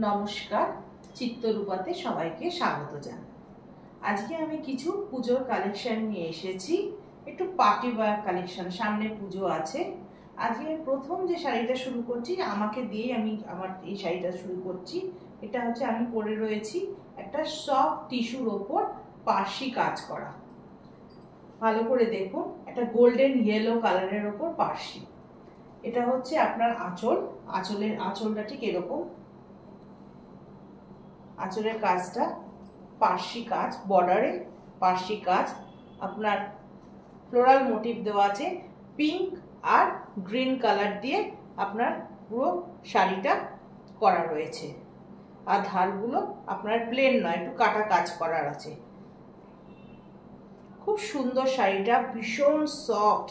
নমস্কার, চিত্তরূপাতে সবাইকে স্বাগত জানাই। আজকে আমি কিছু পুজোর কালেকশন নিয়ে এসেছি, একটু পার্টি ওয়্যার কালেকশন। সামনে পুজো আছে। আজকে প্রথম যে শাড়িটা শুরু করছি, আমাকে দিয়ে আমি আমার এই শাড়িটা শুরু করছি। এটা হচ্ছে আমি পরে রয়েছি একটা সফট টিস্যুর ওপর পার্সি কাজ করা। ভালো করে দেখুন, একটা গোল্ডেন ইয়েলো কালারের ওপর পার্সি। এটা হচ্ছে আপনার আঁচল। আঁচলটা ঠিক এরকম। আঁচলের কাজটা পার্সি কাজ, বর্ডারে পার্সি কাজ। আপনার ফ্লোরাল মোটিভ দেওয়া আছে, পিঙ্ক আর গ্রিন কালার দিয়ে আপনার পুরো শাড়িটা করা রয়েছে। আর ধারগুলো আপনার প্লেন নয়, একটু কাটা কাজ করার আছে। খুব সুন্দর শাড়িটা, ভীষণ সফট,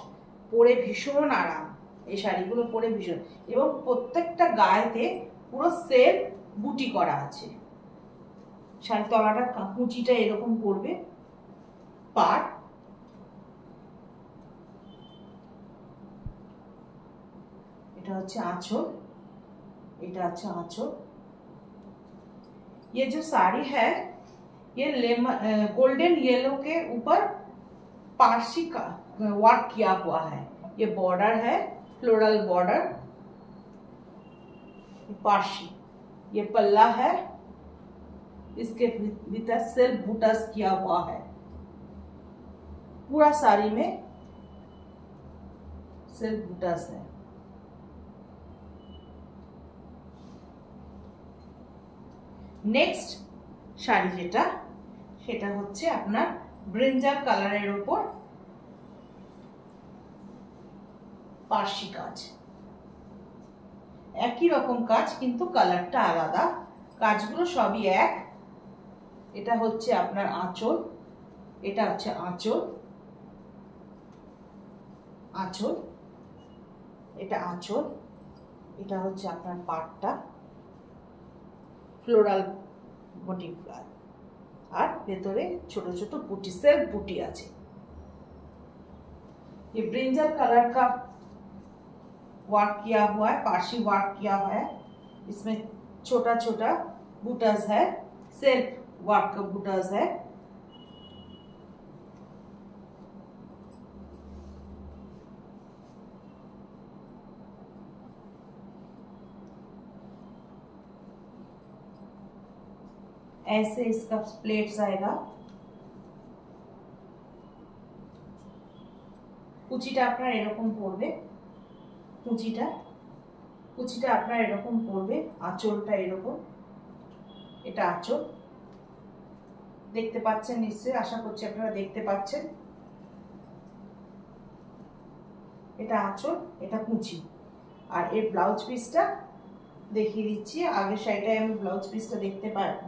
পরে ভীষণ আরাম। এই শাড়িগুলো পরে ভীষণ, এবং প্রত্যেকটা গায়েতে পুরো সেলফ বুটি করা আছে। শাড়ি তলাটা কুচিটা এরকম পড়বে। পাট, এটা হচ্ছে আঁচল, এটা হচ্ছে আঁচল। ये जो साड़ी है ये गोल्डन येलो के ऊपर पारसी का वर्क किया हुआ है। ये बॉर्डर है, फ्लोरल बॉर्डर पारसी। ये पल्ला है, इसके भीतर सेल्फ बूटास किया हुआ है। पूरा साड़ी में सेल्फ बूटास है। नेक्स्ट শাড়ি যেটা, সেটা হচ্ছে আপনার ব্রিঞ্জাল কালারের উপর পার্সি কাজ। একই রকম কাজ, কিন্তু কালারটা আলাদা। কাজগুলো সবই এক। এটা হচ্ছে আপনার আঁচল, এটা হচ্ছে আঁচল, আঁচল, এটা আঁচল, এটা হচ্ছে আপনার পাটটা, ফ্লোরাল मोटिव और ভেতরে ছোট ছোট बुटी, सेल्फ बुटी আছে। ये ब्रिंजल कलर का वर्क किया हुआ है, पार्सी वर्क किया हुआ है। इसमें छोटा छोटा बूटास है, सेल्फ वर्क का बूटास है। ऐसे इसका प्लेट्स आएगा। কুচিটা আপনার এরকম পড়বে, কুচিটা আপনার এরকম পড়বে, আঁচলটা এরকম। এটা আঁচল, দেখতে পাচ্ছেন নিশ্চয়ই, আশা করছি আপনারা দেখতে পাচ্ছেন। এটা আঁচল, এটা কুচি। আর এর ব্লাউজ পিসটা দেখিয়ে দিচ্ছি। আগের শাড়িটায় আমি ব্লাউজ পিসটা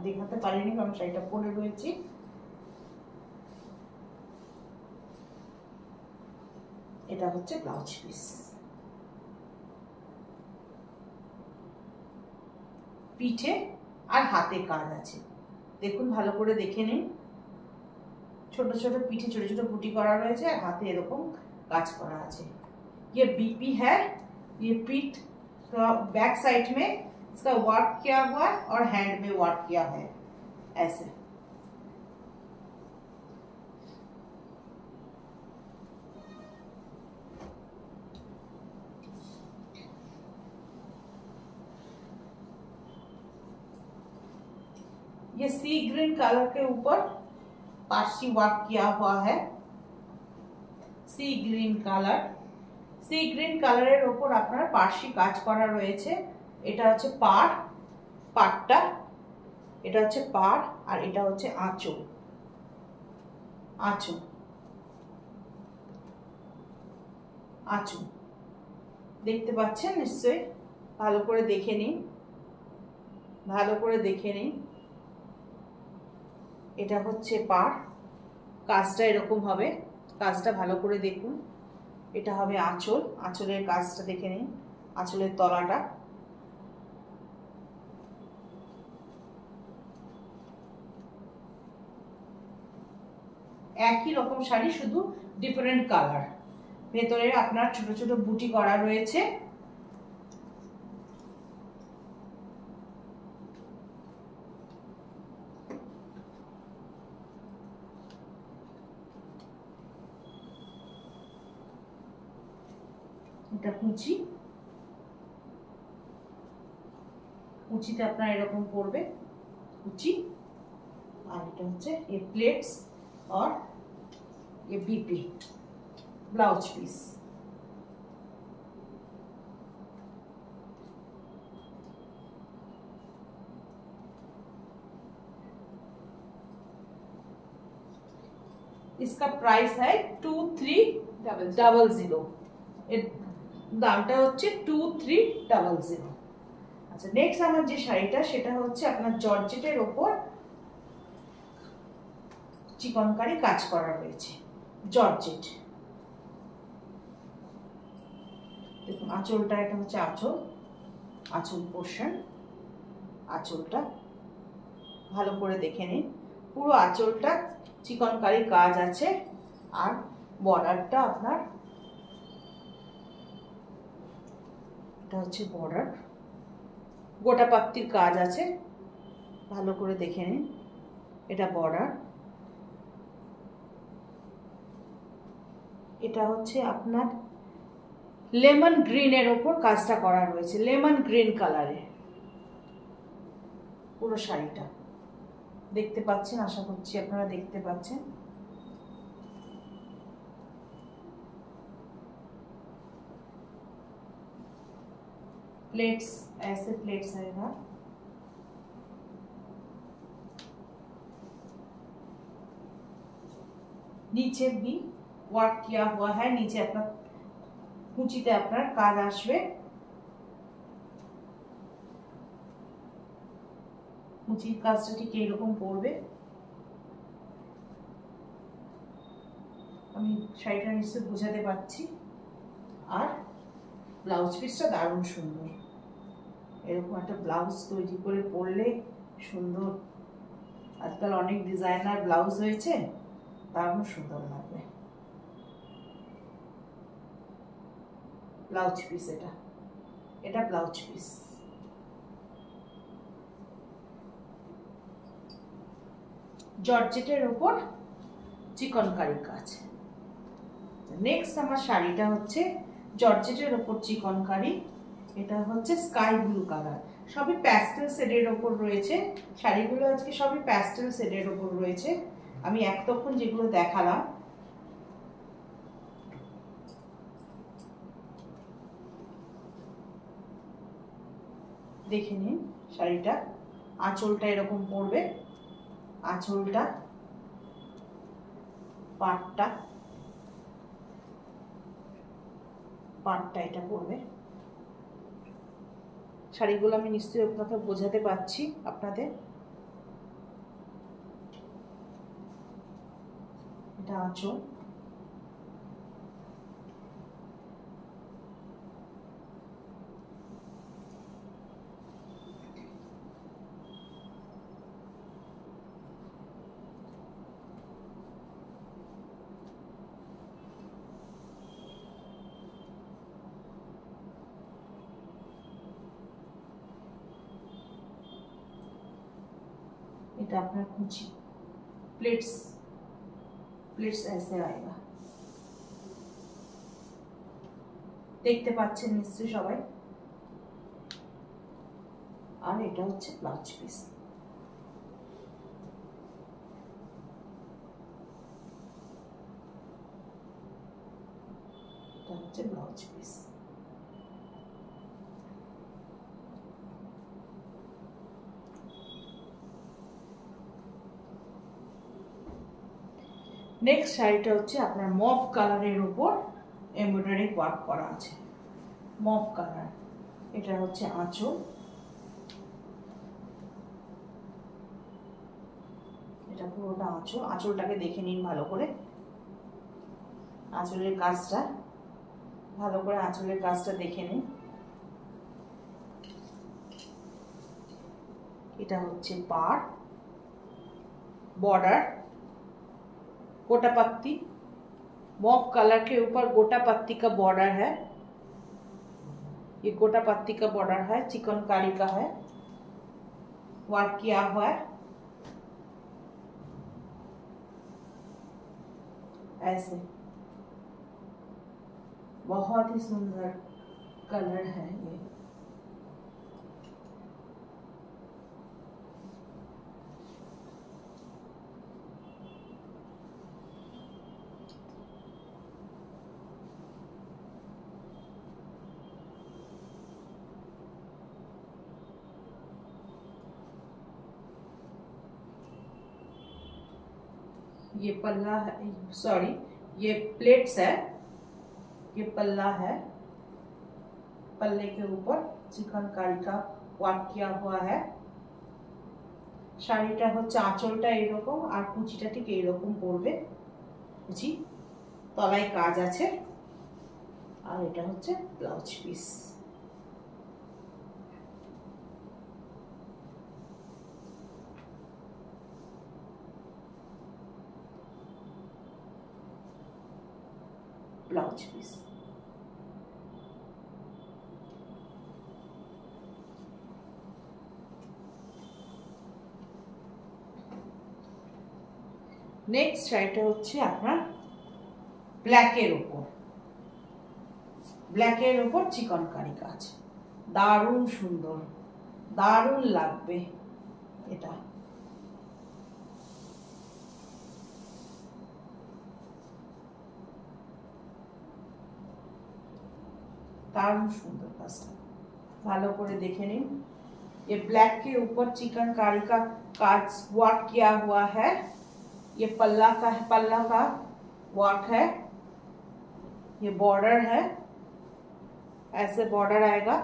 দেখাতে পারিনি, কারণ শাড়িটা পরে রয়েছি। এটা হচ্ছে ব্লাউজ পিস। পিঠে আর হাতে কাজ আছে, দেখুন, ভালো করে দেখে নিন। ছোট ছোট পিঠে ছোট ছোট বুটি করা রয়েছে, আর হাতে এরকম কাজ করা আছে। ये बीपी है, ये पीठ बैक साइड में इसका वर्क किया हुआ है और हैंड में वर्क किया है ऐसे। ये सी ग्रीन कलर के ऊपर पार्सी वर्क किया हुआ है। सी ग्रीन कलर, সি গ্রিন কালারের উপর আপনার পার্সি কাজ করা রয়েছে। এটা হচ্ছে পাটটা, এটা হচ্ছে পাট, আর এটা হচ্ছে আঁচল, আঁচল, আঁচল। দেখতে পাচ্ছেন নিশ্চয়ই, ভালো করে দেখে নিন, ভালো করে দেখে নিন। এটা হচ্ছে পাট, কাজটা এরকম হবে, কাজটা ভালো করে দেখুন। এটা হবে আঁচল, আঁচলের কাজটা দেখে নিন, আঁচলের তলাটা। একই রকম শাড়ি, শুধু ডিফারেন্ট কালার। ভেতরে আপনার ছোট ছোট বুটি করা রয়েছে। এটা কুচি, কুচিতে আপনার এরকম পড়বে কুচি। আর এটা হচ্ছে ये प्लेट्स और ये बीपी ब्लाउज पीस। इसका प्राइस है 2300। এর দামটা হচ্ছে 2300। আচ্ছা, নেক্সট আমার যে শাড়িটা সেটা হচ্ছে আপনার জর্জেটের ওপর চিকনকারি কাজ করা রয়েছে, জর্জেট। দেখুন আঁচলটা, এটা হচ্ছে আঁচল, আঁচল পোর্শন। আঁচলটা ভালো করে দেখে নিন, পুরো আঁচলটা চিকনকারি কাজ আছে। আর বর্ডারটা আপনার, এটা হচ্ছে বর্ডার, গোটা পাত্তির কাজ আছে, ভালো করে দেখে নিন। এটা বর্ডার, এটা হচ্ছে আপনার লেমন গ্রিনের ওপর কাজটা করা রয়েছে, লেমন গ্রিন কালারে পুরো শাড়িটা। দেখতে পাচ্ছেন, আশা করছি আপনারা দেখতে পাচ্ছেন। प्लेट्स ऐसे प्लेट्स आएगा। नीचे भी वर्क किया हुआ है, नीचे अपना কুচিতে আপনার কাজ আসবে। কুচির কাজটা ঠিক এরকম পড়বে। আমি শাড়িটা নিশ্চয় বোঝাতে পারছি। আর ব্লাউজ পিসটা দারুণ সুন্দর, এরকম একটা ব্লাউজ তৈরি করে পরলে সুন্দর। আজকাল অনেক ডিজাইনার ব্লাউজ হয়েছে, দারুণ সুন্দর লাগবে। ব্লাউজ পিস, এটা ব্লাউজ পিস। জর্জেটের উপর চিকনকারি কাজ। নেক্সট আমার শাড়িটা হচ্ছে জর্জেটের উপর চিকনকারি। এটা হচ্ছে স্কাই ব্লু কালার, সবই প্যাস্টেল শেডের উপর রয়েছে শাড়িগুলো। আজকে সবই প্যাস্টেল শেডের উপর রয়েছে। আমি এতক্ষণ যেগুলো দেখালাম, দেখে নিন শাড়িটা। আঁচলটা এরকম পড়বে, আঁচলটা, পাটটা এটা পড়বে। শাড়িগুলো আমি নিশ্চয়ই আপনাকে বোঝাতে পারছি আপনাদের। এটা আঁচল, এটা আপনার কুচি। प्लेट्स ऐसे आएगा, দেখতে পাচ্ছেন নিশ্চয়ই সবাই। আর এটা হচ্ছে ব্লাউজ পিস, এটা হচ্ছে ব্লাউজ পিস। নেক্সট শাড়িটা হচ্ছে আপনার মভ কালারের উপর এমব্রয়ডারি ওয়ার্ক করা আছে, মভ কালার। এটা হচ্ছে আঁচল, এটা পুরোটা আঁচল। আঁচলটাকে দেখে নিন ভালো করে, আঁচলের কাজটা ভালো করে, আঁচলের কাজটা দেখে নিন। এটা হচ্ছে পাড়, बॉर्डर, गोटा पत्ती, मॉफ कलर के ऊपर गोटा पत्ती का बॉर्डर है। ये गोटा पत्ती का बॉर्डर है, चिकनकारी का है, वर्क किया हुआ है ऐसे, बहुत ही सुंदर। कलर है ये। ये पल्ला है, सॉरी ये प्लेट्स है, ये पल्ला है। पल्ले के ऊपर चिकनकारी का ওয়ার্ক किया हुआ है। শাড়িটা হচ্ছে আঁচলটা এরকম আর কুচিটা ঠিক এইরকম পড়বে, কুচি তলায় কাজ আছে। আর এটা হচ্ছে blouse piece. Blouse piece next শাড়িটা হচ্ছে আপনার ব্ল্যাকের উপর, ব্ল্যাকের উপর চিকনকারি কাজ, দারুণ সুন্দর, দারুণ লাগবে এটা। दारुण सुंदर काजटा भालो करे देखे निन। ये ब्लैक के ऊपर चिकनकारी का काज वर्क किया हुआ है। ये पल्ला का है, पल्ला का वर्क है। ये बॉर्डर है, ऐसे बॉर्डर आएगा।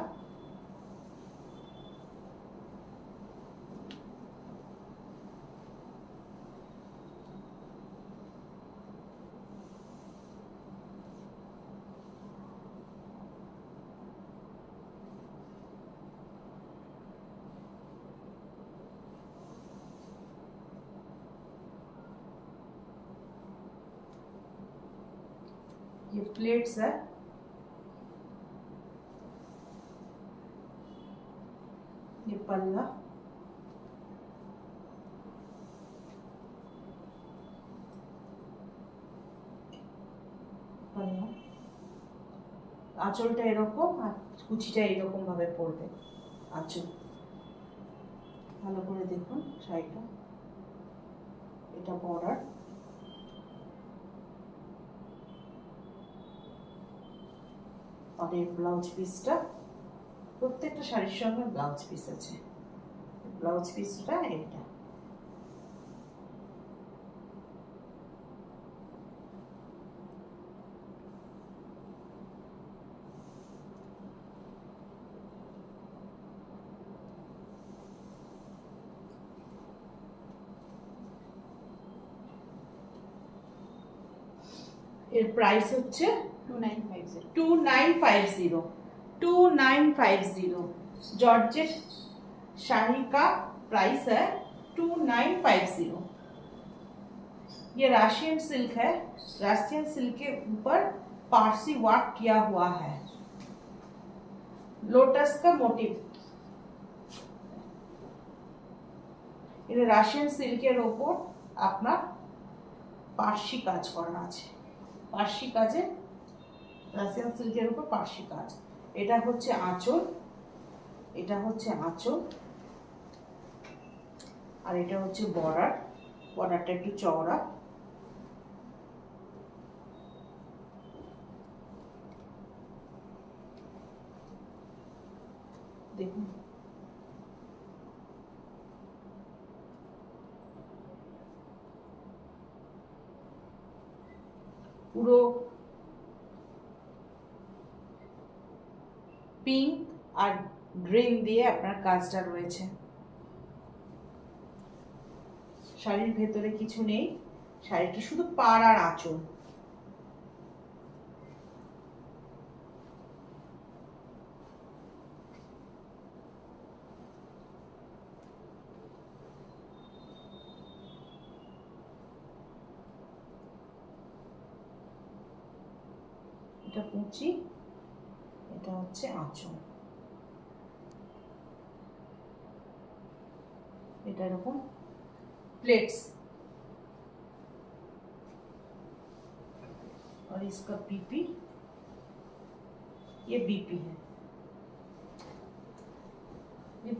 ये प्लेट्स है, ये पल्ला, पल्ला आँचलটা এরকম আর কুচিটা এরকম ভাবে পড়বে। আঁচল ভালো করে দেখুন শাড়িটা, এটা বর্ডার। और ये ब्लाउज पिसटा प्रत्येकटा शाड़ीर संगे ब्लाउज पिस आछे। ब्लाउज पिसटा एटा एर प्राइस होच्छे 2950 जॉर्जेट शाड़ी का प्राइस है 2950। ये राशियन सिल्क है, राशियन सिल्क के ऊपर पारसी वर्क किया हुआ है, लोटस का मोटिव। ये राशियन सिल्केर ऊपर आपनार पारसी काज करा आछे, पारसी काजे রাশিয়ান সিল্কের উপর পারসি কাজ। এটা হচ্ছে আঁচল, এটা হচ্ছে আঁচল আর এটা হচ্ছে বর্ডার। বর্ডারটা একটু চওড়া। দেখুন পুরো पिंक और ग्रीन दिए আপনার কাজটা রয়েছে। শাড়ির ভেতরে কিছু নেই, শাড়িটা শুধু পাড় আর আঁচল। এটা কুচি, এটা হচ্ছে আঁচল। এটা এরকম प्लेट्स और इसका बीपी, ये बीपी है।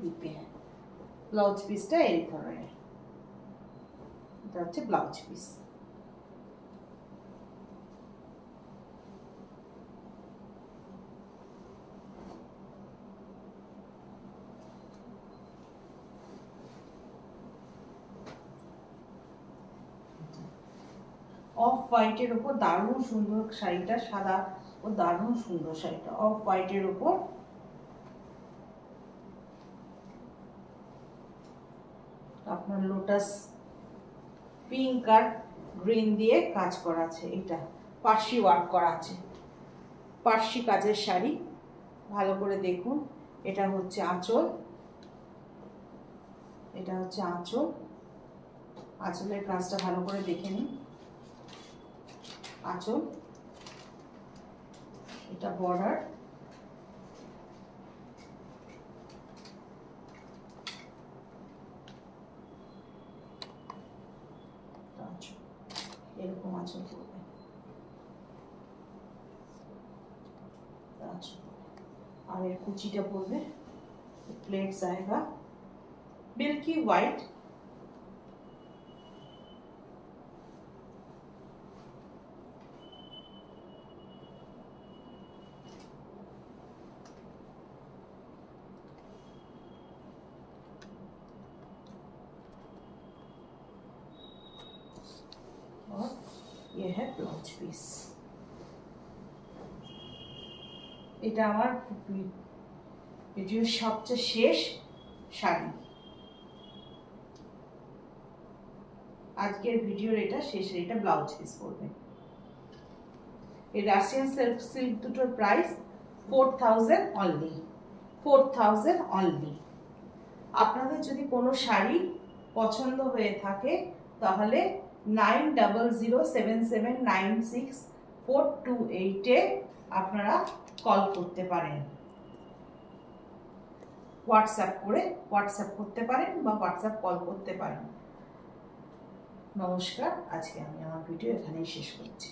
পিপে ব্লাউজ পিসটা এই ধরনের, এটা হচ্ছে ব্লাউজ পিস। অফ হোয়াইটের উপর দারুণ সুন্দর শাড়িটা, সাদা ও দারুণ সুন্দর শাড়িটা অফ হোয়াইটের উপর আপনার লোটাস পিঙ্ক আর গ্রিন দিয়ে কাজ করা আছে। এটা পার্সি ওয়ার্ক করা আছে, পার্সি কাজের শাড়ি, ভালো করে দেখুন। এটা হচ্ছে আঁচল, এটা হচ্ছে আঁচল, আঁচলের কাজটা ভালো করে দেখে নিন। আঁচল, এটা বর্ডার, এরকম আঁচল করবে, আর এর কুচিটা পড়বে প্লেট জায়গা মিল্কি হোয়াইট। और ये है ब्लाउज पीस। এটা আমার ভিডিওর সবচেয়ে শেষ শাড়ি, আজকের ভিডিওর এটা শেষ। এটা ব্লাউজ পিস পড়বে। এই রাশিয়ান সিল্ক দুটোর প্রাইস 4000 অনলি, 4000 অনলি। আপনাদের যদি কোনো শাড়ি পছন্দ হয়ে থাকে তাহলে 9007796428 আপনারা কল করতে পারেন, হোয়াটসঅ্যাপ করতে পারেন বা হোয়াটসঅ্যাপ কল করতে পারেন। নমস্কার, আজকে আমি আমার ভিডিও এখানেই শেষ করছি।